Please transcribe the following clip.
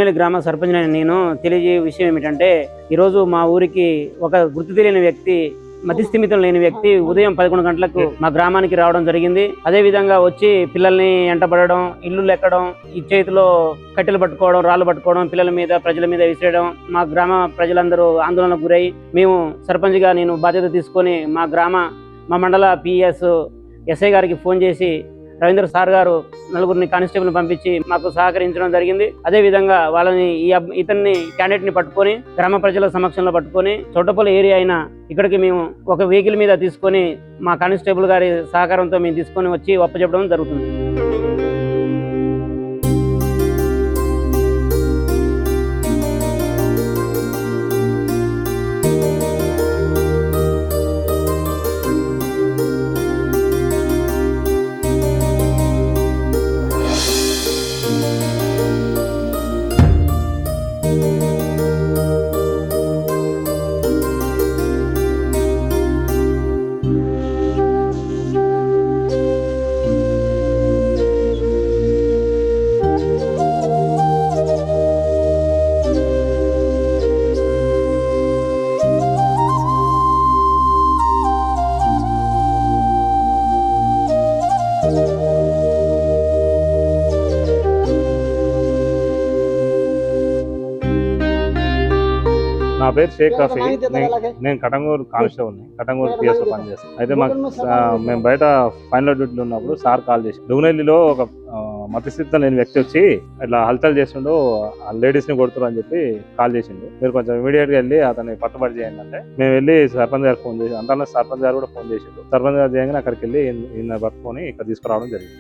దుగునేలి గ్రామ సర్పంచ్ నేను తెలియజే విషయం ఏమిటంటే, ఈరోజు మా ఊరికి ఒక గుర్తు తెలియని వ్యక్తి, మతిస్థిమితం లేని వ్యక్తి ఉదయం 11 గంటలకు మా గ్రామానికి రావడం జరిగింది. అదే విధంగా వచ్చి పిల్లల్ని ఎంటబడడం, ఇల్లు లెక్కడం, ఈ చేతిలో కట్టెలు పట్టుకోవడం, రాళ్ళు పట్టుకోవడం, పిల్లల మీద ప్రజల మీద విసిరేయడం, మా గ్రామ ప్రజలందరూ ఆందోళనకు గురై మేము సర్పంచ్గా నేను బాధ్యత తీసుకొని మా మండల పిఎస్ ఎస్ఐ గారికి ఫోన్ చేసి రవీంద్ర సార్ గారు నలుగురిని కానిస్టేబుల్ పంపించి మాకు సహకరించడం జరిగింది. అదే విధంగా వాళ్ళని ఇతన్ని క్యాండిడేట్ ని పట్టుకొని గ్రామ ప్రజల సమక్షంలో పట్టుకొని చోటపల్లి ఏరియా అయినా ఇక్కడికి మేము ఒక వెహికల్ మీద తీసుకొని మా కానిస్టేబుల్ గారి సహకారంతో మేము తీసుకొని వచ్చి ఒప్పచెప్పడం జరుగుతుంది. నా పేరు షేక్ రఫీ. నేను కటంగూరు కానిస్టేబుల్ని, కటంగూరు పిఎస్ లో పనిచేస్తాను. అయితే మేము బయట ఫైనల్ డ్యూటీలో ఉన్నప్పుడు సార్ కాల్ చేసి దుగునెల్లిలో ఒక మతస్థితం లేని వ్యక్తి వచ్చి ఇట్లా హల్చల్ చేసిండు, లేడీస్ ని కొడుతున్నారు అని చెప్పి కాల్ చేసిండు. మీరు కొంచెం ఇమీడియట్ గా వెళ్ళి అతన్ని పట్టుబడి చేయండి అంటే మేము వెళ్ళి సర్పంచ్ గారు ఫోన్ చేసి, అంతా సర్పంచ్ గారు కూడా ఫోన్ చేసిండు. సర్పంచ్ గారు చేయగానే అక్కడికి వెళ్ళి ఈయన పట్టుకొని ఇక్కడ తీసుకురావడం జరిగింది.